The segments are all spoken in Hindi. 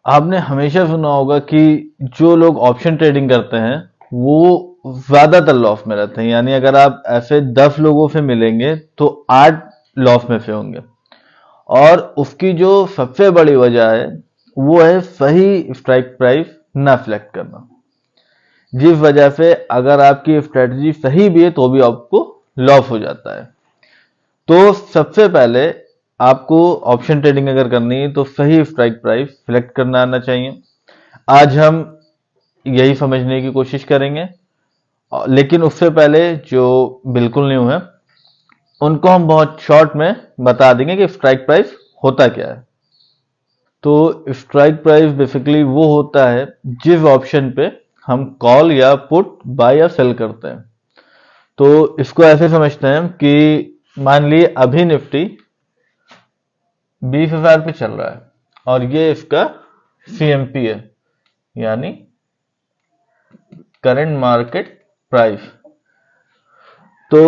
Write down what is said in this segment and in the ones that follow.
आपने हमेशा सुना होगा कि जो लोग ऑप्शन ट्रेडिंग करते हैं वो ज्यादातर लॉस में रहते हैं। यानी अगर आप ऐसे 10 लोगों से मिलेंगे तो 8 लॉस में से होंगे। और उसकी जो सबसे बड़ी वजह है वो है सही स्ट्राइक प्राइस ना सिलेक्ट करना, जिस वजह से अगर आपकी स्ट्रेटजी सही भी है तो भी आपको लॉस हो जाता है। तो सबसे पहले आपको ऑप्शन ट्रेडिंग अगर करनी है तो सही स्ट्राइक प्राइस सिलेक्ट करना आना चाहिए। आज हम यही समझने की कोशिश करेंगे, लेकिन उससे पहले जो बिल्कुल न्यू है उनको हम बहुत शॉर्ट में बता देंगे कि स्ट्राइक प्राइस होता क्या है। तो स्ट्राइक प्राइस बेसिकली वो होता है जिस ऑप्शन पे हम कॉल या पुट बाय या सेल करते हैं। तो इसको ऐसे समझते हैं कि मान लिए अभी निफ्टी 20,000 पे चल रहा है और ये इसका सीएमपी है, यानी करंट मार्केट प्राइस। तो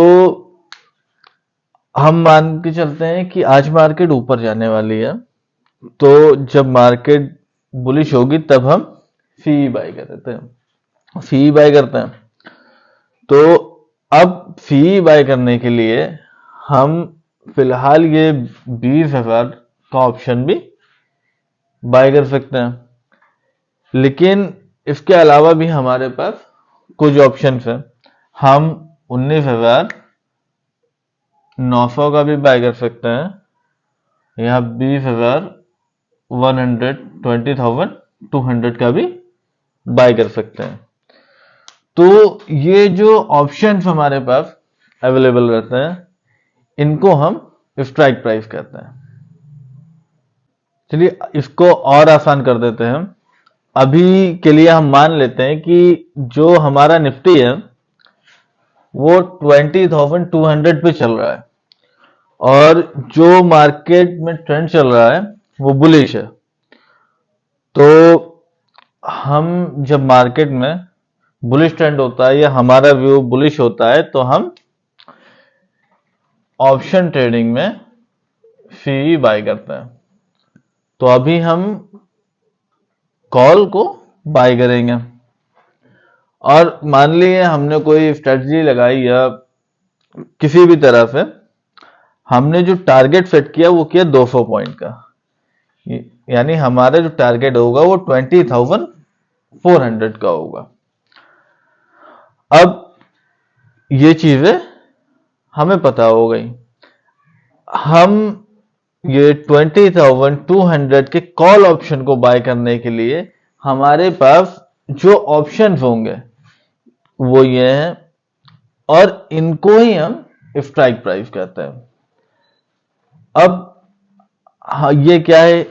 हम मान के चलते हैं कि आज मार्केट ऊपर जाने वाली है, तो जब मार्केट बुलिश होगी तब हम सीई बाय कर देते हैं, सीई बाय करते हैं। तो अब सीई बाय करने के लिए हम फिलहाल ये 20,000 का ऑप्शन भी बाय कर सकते हैं। लेकिन इसके अलावा भी हमारे पास कुछ ऑप्शंस हैं। हम 19,900 का भी बाय कर सकते हैं या 20,200 का भी बाय कर सकते हैं। तो ये जो ऑप्शंस हमारे पास अवेलेबल रहते हैं इनको हम स्ट्राइक प्राइस कहते हैं। चलिए इसको और आसान कर देते हैं। अभी के लिए हम मान लेते हैं कि जो हमारा निफ्टी है वो 20,200 पे चल रहा है और जो मार्केट में ट्रेंड चल रहा है वो बुलिश है। तो हम जब मार्केट में बुलिश ट्रेंड होता है या हमारा व्यू बुलिश होता है तो हम ऑप्शन ट्रेडिंग में सीई बाय करते हैं। तो अभी हम कॉल को बाय करेंगे और मान लिए हमने कोई स्ट्रेटजी लगाई या किसी भी तरह से हमने जो टारगेट सेट किया वो किया 200 पॉइंट का, यानी हमारा जो टारगेट होगा वो 20,400 का होगा। अब ये चीजें हमें पता हो गई। हम ये 20,200 के कॉल ऑप्शन को बाय करने के लिए हमारे पास जो ऑप्शंस होंगे वो ये हैं और इनको ही हम स्ट्राइक प्राइस कहते हैं। अब हाँ, ये क्या है?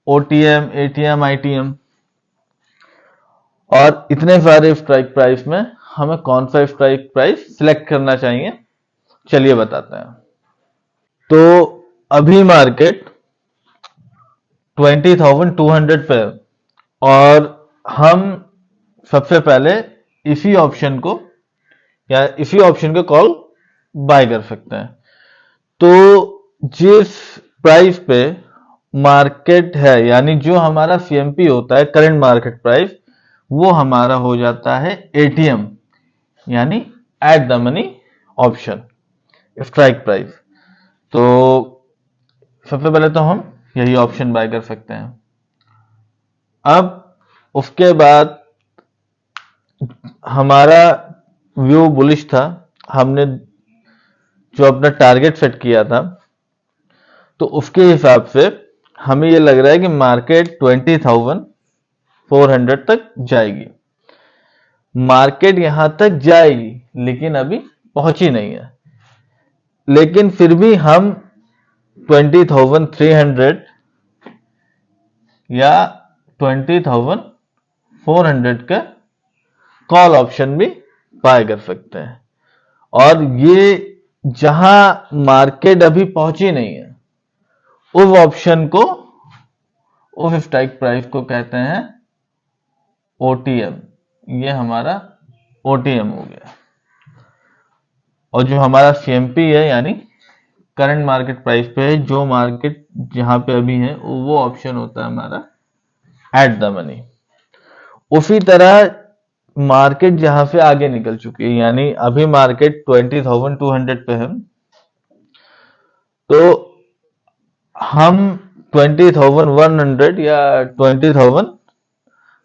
ओटीएम, एटीएम, आईटीएम और इतने सारे स्ट्राइक प्राइस में हमें कौन सा स्ट्राइक प्राइस सिलेक्ट करना चाहिए, चलिए बताते हैं। तो अभी मार्केट 20,200 पे है और हम सबसे पहले इसी ऑप्शन को या इसी ऑप्शन को कॉल बाय कर सकते हैं। तो जिस प्राइस पे मार्केट है, यानी जो हमारा सीएमपी होता है करंट मार्केट प्राइस, वो हमारा हो जाता है एटीएम, यानी at the money option strike price. तो सबसे पहले तो हम यही ऑप्शन बाय कर सकते हैं। अब उसके बाद हमारा व्यू बुलिश था, हमने जो अपना टारगेट सेट किया था, तो उसके हिसाब से हमें ये लग रहा है कि मार्केट 20,400 तक जाएगी। मार्केट यहां तक जाएगी लेकिन अभी पहुंची नहीं है, लेकिन फिर भी हम 20,300 या 20,400 का कॉल ऑप्शन भी बाय कर सकते हैं। और ये जहां मार्केट अभी पहुंची नहीं है उस ऑप्शन को, उस स्ट्राइक प्राइस को कहते हैं ओटीएम। ये हमारा ओटीएम हो गया। और जो हमारा सीएमपी है यानी करंट मार्केट प्राइस पे है, जो मार्केट जहां पे अभी है वो ऑप्शन होता है हमारा एट द मनी। उसी तरह मार्केट जहां से आगे निकल चुकी है, यानी अभी मार्केट 20,200 पे है, तो हम 20,100 या 20,000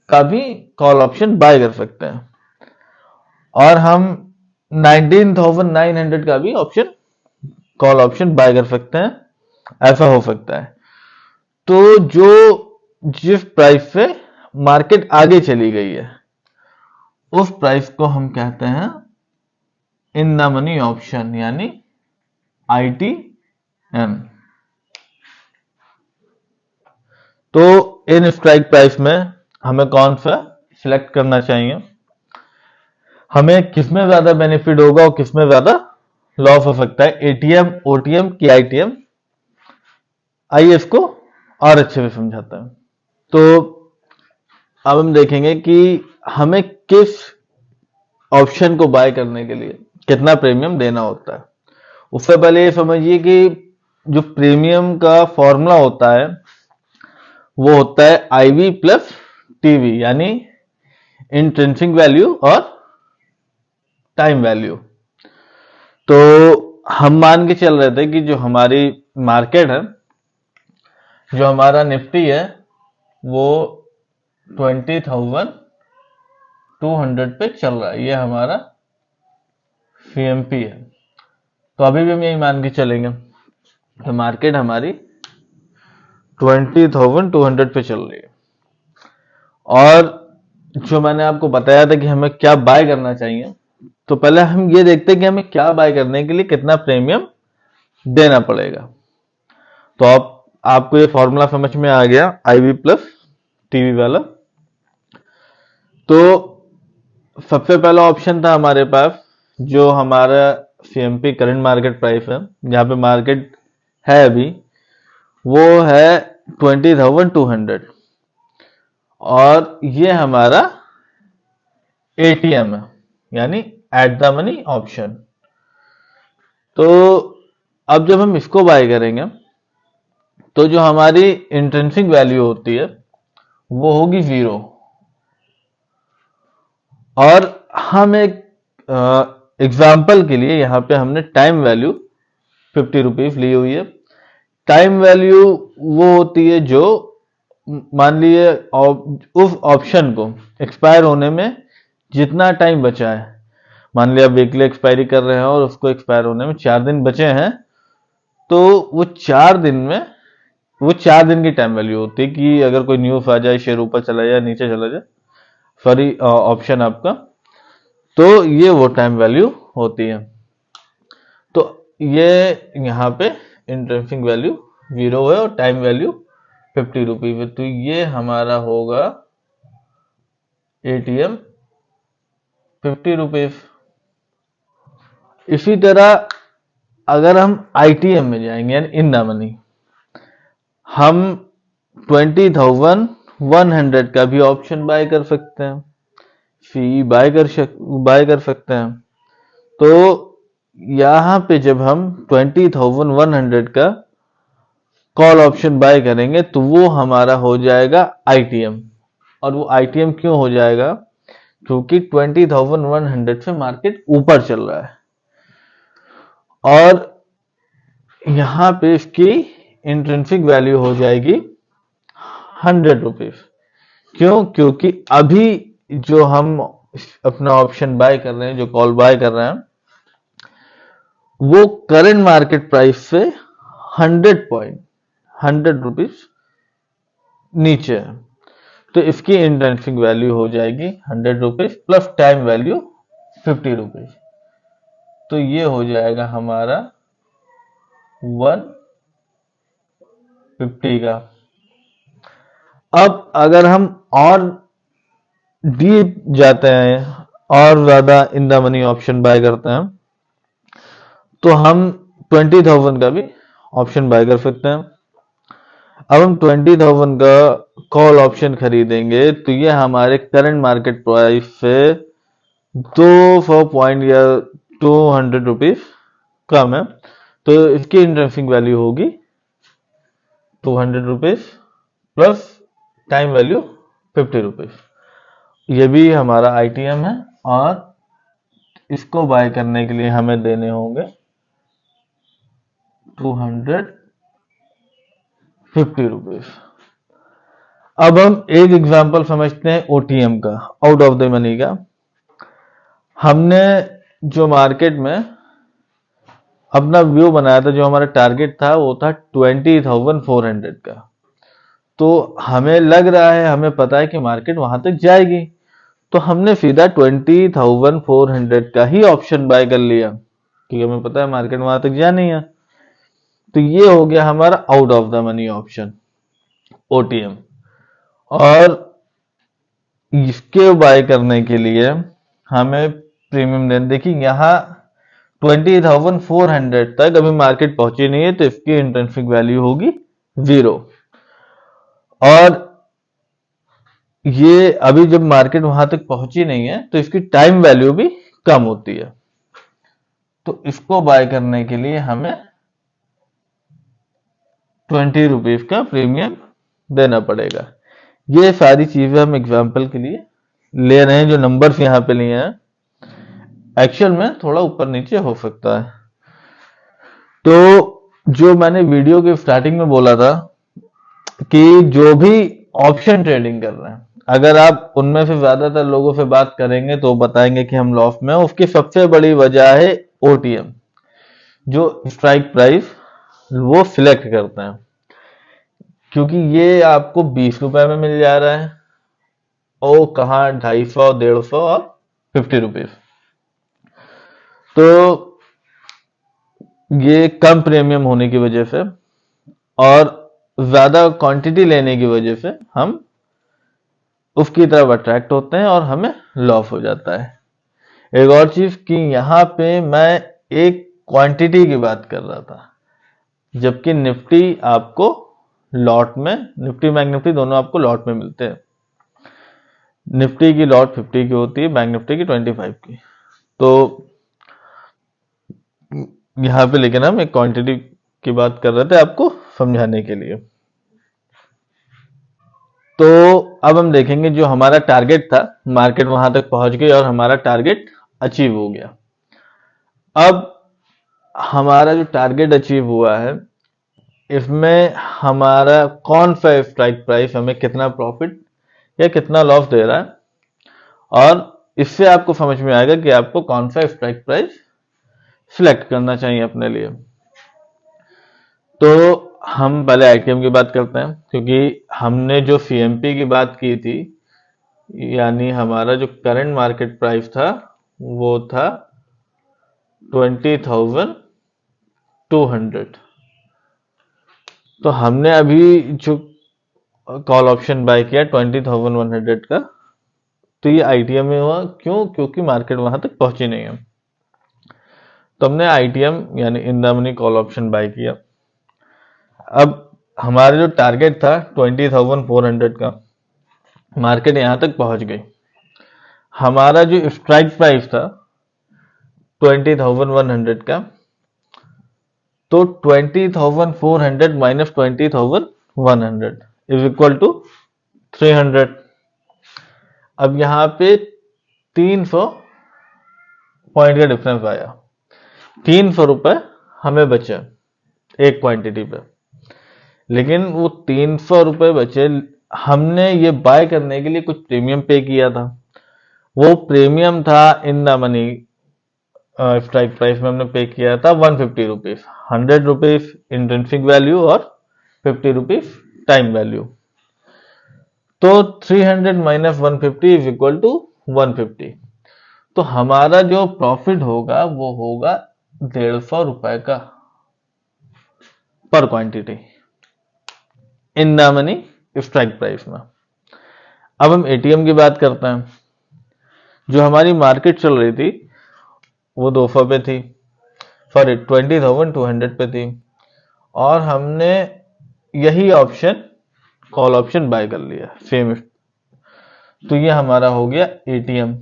का भी कॉल ऑप्शन बाय कर सकते हैं, और हम 19,900 का भी ऑप्शन कॉल ऑप्शन बाय कर सकते हैं, ऐसा हो सकता है। तो जो जिस प्राइस से मार्केट आगे चली गई है उस प्राइस को हम कहते हैं इन द मनी ऑप्शन, यानी ITM। तो इन स्ट्राइक प्राइस में हमें कौन सा सिलेक्ट करना चाहिए, हमें किसमें ज्यादा बेनिफिट होगा और किसमें ज्यादा लॉस हो सकता है, ATM, OTM की ITM। आइए इसको और अच्छे से समझाता हूं। तो अब हम देखेंगे कि हमें किस ऑप्शन को बाय करने के लिए कितना प्रीमियम देना होता है। उससे पहले ये समझिए कि जो प्रीमियम का फॉर्मूला होता है वो होता है IV प्लस TV, यानी इंट्रिंसिक वैल्यू और टाइम वैल्यू। तो हम मान के चल रहे थे कि जो हमारी मार्केट है, जो हमारा निफ्टी है, वो 20,200 पे चल रहा है, ये हमारा CMP है। तो अभी भी हम यही मान के चलेंगे तो मार्केट हमारी 20,200 पे चल रही है, और जो मैंने आपको बताया था कि हमें क्या बाय करना चाहिए, तो पहले हम ये देखते हैं कि हमें क्या बाय करने के लिए कितना प्रीमियम देना पड़ेगा। तो आपको ये फॉर्मूला समझ में आ गया, IV प्लस TV वाला। तो सबसे पहला ऑप्शन था हमारे पास जो हमारा CMP करंट मार्केट प्राइस है, जहां पे मार्केट है अभी, वो है 20,200, और ये हमारा ATM है, यानी एट द मनी ऑप्शन। तो अब जब हम इसको बाय करेंगे तो जो हमारी इंट्रिंसिक वैल्यू होती है वो होगी 0, और हम एक एग्जाम्पल के लिए यहाँ पे हमने टाइम वैल्यू 50 रुपीज ली हुई है। टाइम वैल्यू वो होती है जो, मान लीजिए उस ऑप्शन को एक्सपायर होने में जितना टाइम बचा है, मान लिया वीकली एक्सपायरी कर रहे हैं और उसको एक्सपायर होने में 4 दिन बचे हैं, तो वो 4 दिन में, वो 4 दिन की टाइम वैल्यू होती है कि अगर कोई न्यूज आ जाए, शेयर ऊपर चला जाए, नीचे चला जाए, सॉरी ऑप्शन आपका, तो ये वो टाइम वैल्यू होती है। तो ये यहाँ पे इंट्रिंसिक वैल्यू 0 है और टाइम वैल्यू 50 रुपीज है, तो ये हमारा होगा ATM 50 रुपीज। इसी तरह अगर हम ITM में जाएंगे, यानी इन द मनी, हम 20,100 का भी ऑप्शन बाय कर सकते हैं, CE बाय कर सकते हैं। तो यहां पे जब हम 20,100 का कॉल ऑप्शन बाय करेंगे तो वो हमारा हो जाएगा ITM। और वो ITM क्यों हो जाएगा, क्योंकि 20,100 से मार्केट ऊपर चल रहा है, और यहां पे इसकी इंट्रिंसिक वैल्यू हो जाएगी 100 रुपीज। क्यों, क्योंकि अभी जो हम अपना ऑप्शन बाय कर रहे हैं, जो कॉल बाय कर रहे हैं, वो करंट मार्केट प्राइस से 100 रुपीज नीचे है, तो इसकी इंट्रिंसिक वैल्यू हो जाएगी 100 rupees plus time value 50 rupees. तो ये हो जाएगा हमारा 150 का। अब अगर हम और डीप जाते हैं और ज्यादा in the money option buy करते हैं, तो हम 20,000 का भी ऑप्शन बाय कर सकते हैं। अब हम 20,000 का कॉल ऑप्शन खरीदेंगे तो ये हमारे करंट मार्केट प्राइस से 200 पॉइंट या 200 रुपीज कम है, तो इसकी इंट्रिंसिक वैल्यू होगी 200 रुपीज प्लस टाइम वैल्यू ₹50। ये भी हमारा आईटीएम है और इसको बाय करने के लिए हमें देने होंगे ₹250। अब हम एक एग्जांपल समझते हैं ओटीएम का, आउट ऑफ द मनी का। हमने जो मार्केट में अपना व्यू बनाया था, जो हमारा टारगेट था वो था 20,400 का। तो हमें लग रहा है, हमें पता है कि मार्केट वहां तक जाएगी, तो हमने सीधा 20,400 का ही ऑप्शन बाय कर लिया क्योंकि हमें पता है मार्केट वहां तक जानी है। तो ये हो गया हमारा out of the money option, OTM. और इसके बाय करने के लिए हमें प्रीमियम देना। देखिए यहाँ 20,400 तक अभी मार्केट पहुंची नहीं है, तो इसकी इंट्रिंसिक वैल्यू होगी 0। और ये अभी जब मार्केट वहां तक पहुंची नहीं है तो इसकी टाइम वैल्यू भी कम होती है। तो इसको बाय करने के लिए हमें ₹20 का प्रीमियम देना पड़ेगा। ये सारी चीजें हम एग्जाम्पल के लिए ले रहे हैं, जो नंबर्स यहाँ पे लिए हैं। एक्चुअल में थोड़ा ऊपर नीचे हो सकता है। तो जो मैंने वीडियो के स्टार्टिंग में बोला था कि जो भी ऑप्शन ट्रेडिंग कर रहे हैं, अगर आप उनमें से ज्यादातर लोगों से बात करेंगे तो बताएंगे कि हम लॉस में हैं। उसकी सबसे बड़ी वजह है ओटीएम, जो स्ट्राइक प्राइस वो सिलेक्ट करते हैं, क्योंकि ये आपको ₹20 में मिल जा रहा है और कहाँ 250, 150 और ₹50। तो ये कम प्रीमियम होने की वजह से और ज्यादा क्वांटिटी लेने की वजह से हम उसकी तरफ अट्रैक्ट होते हैं और हमें लॉस हो जाता है। एक और चीज कि यहाँ पे मैं एक क्वांटिटी की बात कर रहा था, जबकि निफ्टी आपको लॉट में, निफ्टी बैंक निफ्टी दोनों आपको लॉट में मिलते हैं। निफ्टी की लॉट 50 की होती है, बैंक निफ्टी की 25 की। तो यहाँ पे लेकिन हम एक क्वांटिटी की बात कर रहे थे आपको समझाने के लिए। तो अब हम देखेंगे जो हमारा टारगेट था, मार्केट वहां तक पहुंच गई और हमारा टारगेट अचीव हो गया। अब हमारा जो टारगेट अचीव हुआ है, इसमें हमारा कौन सा स्ट्राइक प्राइस हमें कितना प्रॉफिट या कितना लॉस दे रहा है, और इससे आपको समझ में आएगा कि आपको कौन सा स्ट्राइक प्राइस सिलेक्ट करना चाहिए अपने लिए। तो हम पहले आईटीएम की बात करते हैं, क्योंकि हमने जो सीएमपी की बात की थी, यानी हमारा जो करंट मार्केट प्राइस था वो था 20,200। तो हमने अभी जो कॉल ऑप्शन बाय किया 20,100 का, तो ये आईटीएम में हुआ। क्यों? क्योंकि मार्केट वहां तक पहुंची नहीं है। तो हमने आईटीएम यानी in the money call option buy किया। अब हमारा जो टारगेट था 20,400 का, मार्केट यहां तक पहुंच गई। हमारा जो स्ट्राइक प्राइस था 20,100 का, तो 20,400 माइनस 20,100 इज इक्वल टू 300। अब यहाँ पे 300 पॉइंट का डिफरेंस आया, ₹300 हमें बचे एक क्वांटिटी पे। लेकिन वो ₹300 बचे, हमने ये बाय करने के लिए कुछ प्रीमियम पे किया था। वो प्रीमियम था इन द मनी स्ट्राइक प्राइस में हमने पे किया था ₹150, ₹100 इंट्रिंसिक वैल्यू और ₹50 टाइम वैल्यू। तो 300 माइनस 150 इज इक्वल टू 150। तो हमारा जो प्रॉफिट होगा वो होगा ₹150 का पर quantity in the money strike price में। अब हम एटीएम की बात करते हैं। जो हमारी मार्केट चल रही थी वो 200 पे थी, सॉरी 20,200 पे थी, और हमने यही ऑप्शन कॉल ऑप्शन बाय कर लिया सेम। तो ये हमारा हो गया एटीएम।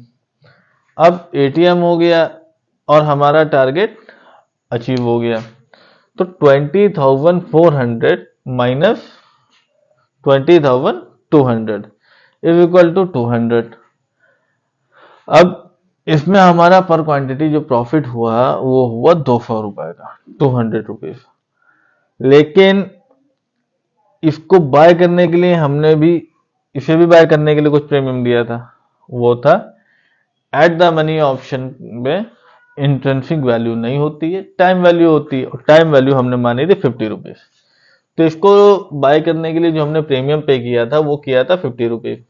अब एटीएम हो गया और हमारा टारगेट अचीव हो गया। तो 20,400 माइनस 20,200 इज इक्वल टू 200। अब इसमें हमारा पर क्वांटिटी जो प्रॉफिट हुआ वो हुआ 200 रुपए का, 200 रुपीज। लेकिन इसको बाय करने के लिए हमने भी, इसे भी बाय करने के लिए कुछ प्रीमियम दिया था, वो था एट द मनी ऑप्शन में इंट्रिंसिक वैल्यू नहीं होती है, टाइम वैल्यू होती है, और टाइम वैल्यू हमने मानी थी 50 रुपीज। तो इसको बाय करने के लिए जो हमने प्रीमियम पे किया था वो किया था 50 रुपीज।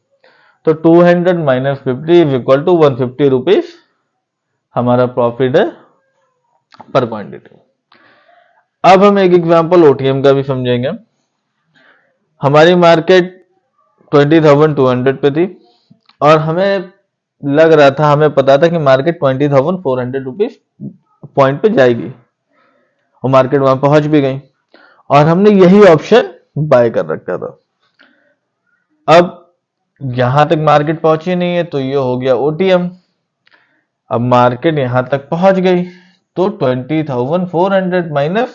तो 200 minus 50 is equal to 150 rupees हमारा प्रॉफिट है पर क्वांटिटी। अब हम एक एग्जांपल ओटीएम का भी समझेंगे। हमारी मार्केट 20,200 पे थी और हमें लग रहा था, हमें पता था कि मार्केट 20,400 रुपीज पॉइंट पे जाएगी, और मार्केट वहां पहुंच भी गई और हमने यही ऑप्शन बाय कर रखा था। अब यहां तक मार्केट पहुंची नहीं है तो ये हो गया ओटीएम। अब मार्केट यहां तक पहुंच गई तो 20,400 माइनस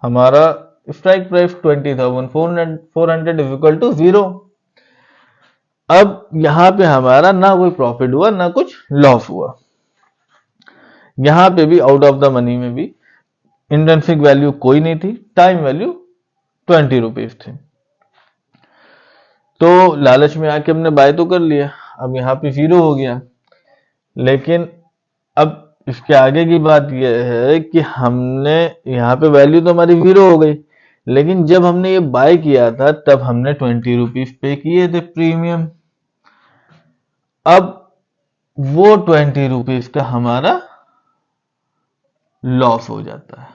हमारा strike price 20,400 is equal to 0। अब यहां पे हमारा ना कोई प्रॉफिट हुआ ना कुछ लॉस हुआ। यहां पे भी आउट ऑफ द मनी में भी इंट्रिंसिक वैल्यू कोई नहीं थी, टाइम वैल्यू 20 रुपीज थी। तो लालच में आके हमने बाय तो कर लिया, अब यहाँ पे 0 हो गया। लेकिन अब इसके आगे की बात यह है कि हमने यहाँ पे वैल्यू तो हमारी 0 हो गई, लेकिन जब हमने ये बाय किया था तब हमने 20 रुपीज पे किए थे प्रीमियम। अब वो 20 रुपीज का हमारा लॉस हो जाता है।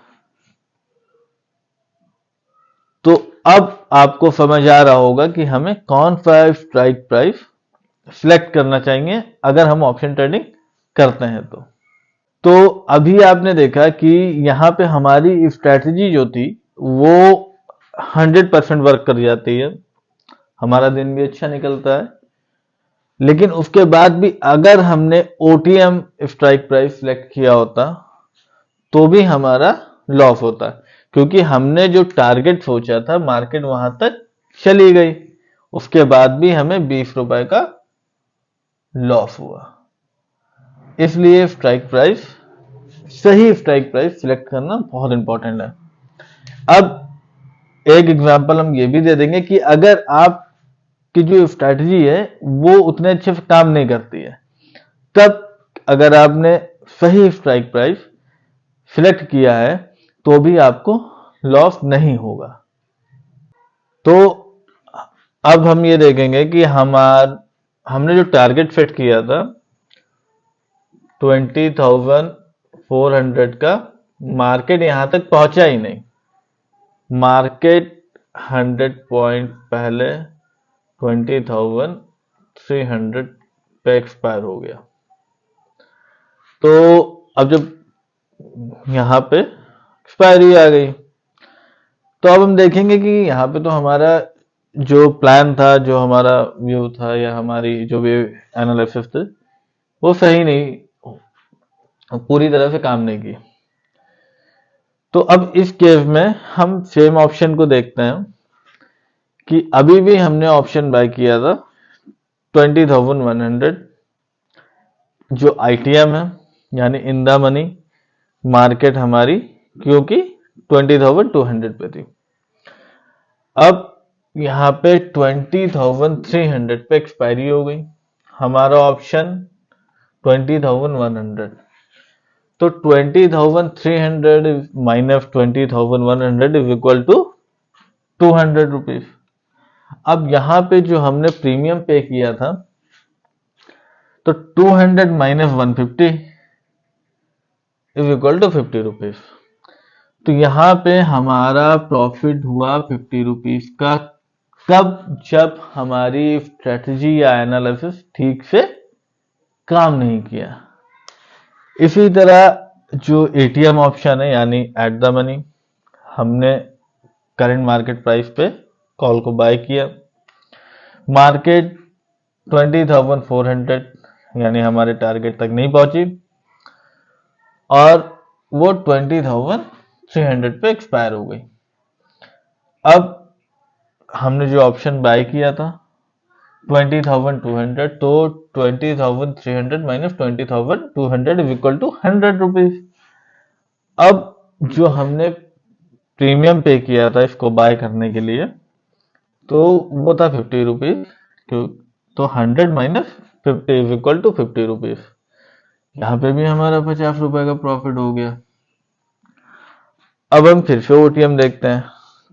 तो अब आपको समझ आ रहा होगा कि हमें कौन सा स्ट्राइक प्राइस सिलेक्ट करना चाहिए अगर हम ऑप्शन ट्रेडिंग करते हैं। तो अभी आपने देखा कि यहाँ पे हमारी स्ट्रेटजी जो थी वो 100% वर्क कर जाती है, हमारा दिन भी अच्छा निकलता है। लेकिन उसके बाद भी अगर हमने ओटीएम स्ट्राइक प्राइस सिलेक्ट किया होता तो भी हमारा लॉस होता, क्योंकि हमने जो टारगेट सोचा था मार्केट वहां तक चली गई, उसके बाद भी हमें 20 रुपए का लॉस हुआ। इसलिए स्ट्राइक प्राइस, सही स्ट्राइक प्राइस सिलेक्ट करना बहुत इंपॉर्टेंट है। अब एक एग्जांपल हम ये भी दे देंगे कि अगर आपकी जो स्ट्रैटेजी है वो उतने अच्छे से काम नहीं करती है, तब अगर आपने सही स्ट्राइक प्राइस सिलेक्ट किया है तो भी आपको लॉस नहीं होगा। तो अब हम ये देखेंगे कि हमने जो टारगेट सेट किया था 20,400 का, मार्केट यहां तक पहुंचा ही नहीं। मार्केट 100 पॉइंट पहले 20,300 पे एक्सपायर हो गया। तो अब जब यहां पे एक्सपायरी आ गई तो अब हम देखेंगे कि यहाँ पे तो हमारा जो प्लान था, जो हमारा व्यू था या हमारी जो भी एनालिसिस थी वो सही नहीं, पूरी तरह से काम नहीं की। तो अब इस केस में हम सेम ऑप्शन को देखते हैं कि अभी भी हमने ऑप्शन बाय किया था 20,100 जो आईटीएम है, यानी इन द मनी मार्केट हमारी क्योंकि 20,200 पे थी। अब यहाँ पे 20,300 पे एक्सपायरी हो गई, हमारा ऑप्शन 20,100। तो 20,300 minus 20,100 is equal to 200 rupees. अब यहाँ पे जो हमने प्रीमियम पे किया था तो 200 minus 150 is equal to 50 rupees. तो यहाँ पे हमारा प्रॉफिट हुआ 50 रुपीज का, तब जब हमारी स्ट्रेटजी या एनालिसिस ठीक से काम नहीं किया। इसी तरह जो एटीएम ऑप्शन है यानी एट द मनी, हमने करंट मार्केट प्राइस पे कॉल को बाय किया, मार्केट 20,400 यानी हमारे टारगेट तक नहीं पहुंची और वो 20,300 पे एक्सपायर हो गई। अब हमने जो ऑप्शन बाय किया था 20,200, तो 20,300 minus 20,200 is equal to 100 rupees. अब जो हमने प्रीमियम पे किया था इसको बाय करने के लिए, तो वो था 50 रुपीज। तो 100 minus 50 is equal to 50 rupees. यहाँ पे भी हमारा 50 रुपए का प्रॉफिट हो गया। अब हम फिर से ओटीएम देखते हैं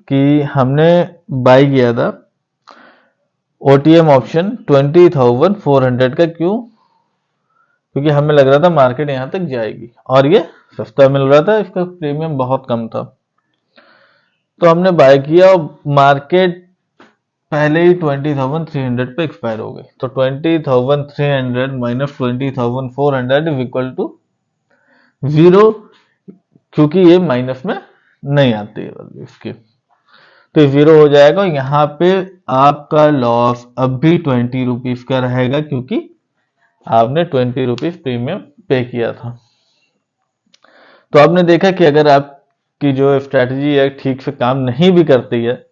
कि हमने बाय किया था ओटीएम ऑप्शन 20,400 का। क्यों? क्योंकि हमें लग रहा था मार्केट यहाँ तक जाएगी और ये सस्ता मिल रहा था, इसका प्रीमियम बहुत कम था। तो हमने बाय किया और मार्केट पहले ही 20,300 पे एक्सपायर हो गई। तो 20,300 माइनस 20,400 इज इक्वल टू 0, क्योंकि ये माइनस में नहीं आती है वैल्यू इसकी, तो 0 हो जाएगा। यहाँ पे आपका लॉस अब भी 20 रुपीज का रहेगा, क्योंकि आपने 20 रुपीज प्रीमियम पे किया था। तो आपने देखा कि अगर आपकी जो स्ट्रेटजी है ठीक से काम नहीं भी करती है,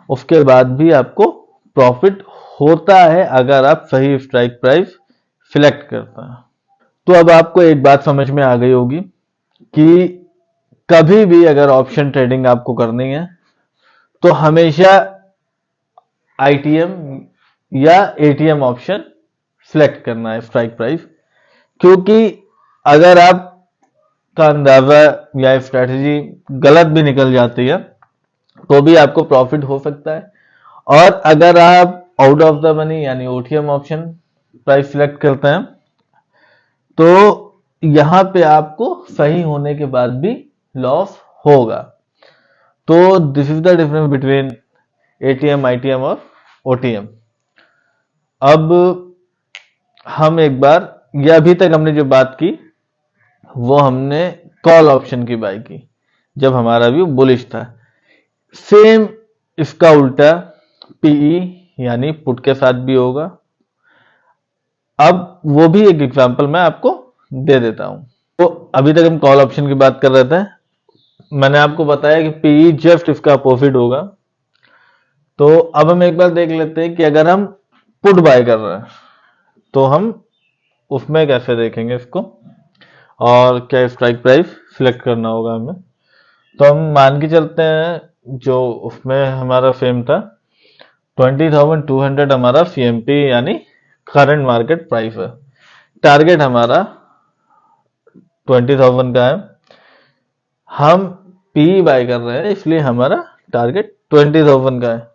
उसके बाद भी आपको प्रॉफिट होता है अगर आप सही स्ट्राइक प्राइस सिलेक्ट करते हैं। तो अब आपको एक बात समझ में आ गई होगी कि कभी भी अगर ऑप्शन ट्रेडिंग आपको करनी है तो हमेशा आईटीएम या एटीएम ऑप्शन सिलेक्ट करना है स्ट्राइक प्राइस, क्योंकि अगर आप का अंदाजा या स्ट्रेटजी गलत भी निकल जाती है तो भी आपको प्रॉफिट हो सकता है। और अगर आप आउट ऑफ द मनी यानी ओटीएम ऑप्शन प्राइस सिलेक्ट करते हैं तो यहां पे आपको सही होने के बाद भी लॉस होगा। तो this is the difference between ATM, ITM और ओटीएम। अब हम एक बार, ये अभी तक हमने जो बात की वो हमने कॉल ऑप्शन की बाय की जब हमारा व्यू बुलिश था। सेम इसका उल्टा पीई यानी पुट के साथ भी होगा। अब वो भी एक एग्जांपल मैं आपको दे देता हूं। तो अभी तक हम कॉल ऑप्शन की बात कर रहे थे। मैंने आपको बताया कि पीई जस्ट इसका अपोजिट होगा। तो अब हम एक बार देख लेते हैं कि अगर हम पुट बाय कर रहे हैं तो हम उसमें कैसे देखेंगे इसको और क्या स्ट्राइक प्राइस सिलेक्ट करना होगा हमें। तो हम मान के चलते हैं जो उसमें हमारा सेम था 20,200 हमारा सीएमपी यानी करंट मार्केट प्राइस है। टारगेट हमारा 20,000 का है। हम पी बाय कर रहे हैं इसलिए हमारा टारगेट 20,000 का है।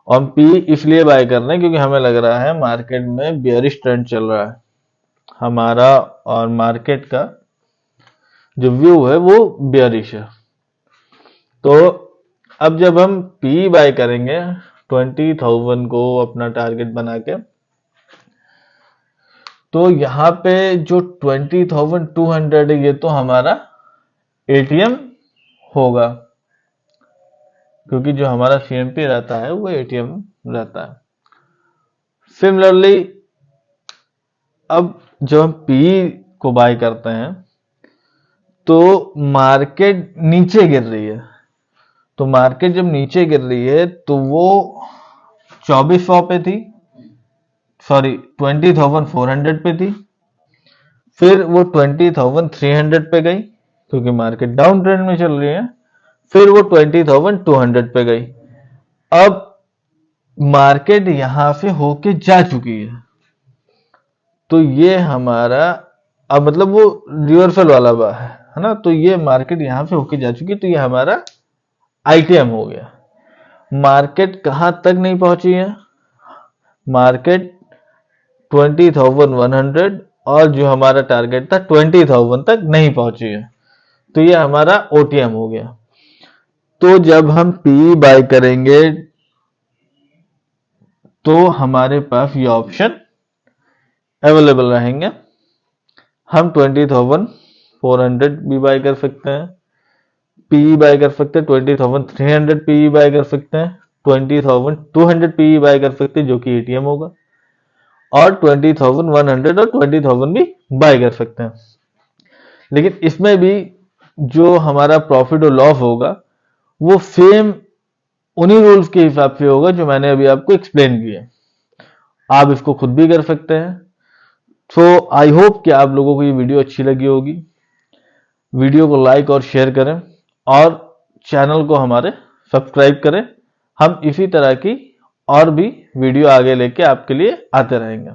और हम पी इसलिए बाय कर रहे हैं क्योंकि हमें लग रहा है मार्केट में बेयरिश ट्रेंड चल रहा है हमारा, और मार्केट का जो व्यू है वो बेयरिश है। तो अब जब हम पी बाय करेंगे 20,000 को अपना टारगेट बना के, तो यहाँ पे जो 20,200 है ये तो हमारा एटीएम होगा, क्योंकि जो हमारा सीएमपी रहता है वो एटीएम रहता है। सिमिलरली अब जब हम पी को बाय करते हैं तो मार्केट नीचे गिर रही है। तो मार्केट जब नीचे गिर रही है तो वो 2400 पे थी, सॉरी 20,400 पे थी, फिर वो 20,300 पे गई क्योंकि मार्केट डाउन ट्रेंड में चल रही है, फिर वो 20,200 पे गई। अब मार्केट यहां से होके जा चुकी है, तो ये हमारा अब मतलब वो रिवर्सल वाला है ना। तो ये मार्केट यहां से होके जा चुकी है, तो ये हमारा आईटीएम हो गया। मार्केट कहां तक नहीं पहुंची है? मार्केट 20,100 और जो हमारा टारगेट था 20,000 तक नहीं पहुंची है, तो ये हमारा ओटीएम हो गया। तो जब हम पी बाय करेंगे तो हमारे पास ये ऑप्शन अवेलेबल रहेंगे। हम 20,400 भी बाय कर सकते हैं, पीई बाय कर सकते हैं, 20,300 पीई बाय कर सकते हैं, 20,200 पीई बाय कर सकते हैं जो कि एटीएम होगा, और 20,100 और 20,000 भी बाय कर सकते हैं। लेकिन इसमें भी जो हमारा प्रॉफिट और लॉस होगा वो सेम उन्हीं रूल्स के हिसाब से होगा जो मैंने अभी आपको एक्सप्लेन किए। आप इसको खुद भी कर सकते हैं। तो आई होप कि आप लोगों को ये वीडियो अच्छी लगी होगी। वीडियो को लाइक और शेयर करें और चैनल को हमारे सब्सक्राइब करें। हम इसी तरह की और भी वीडियो आगे लेके आपके लिए आते रहेंगे।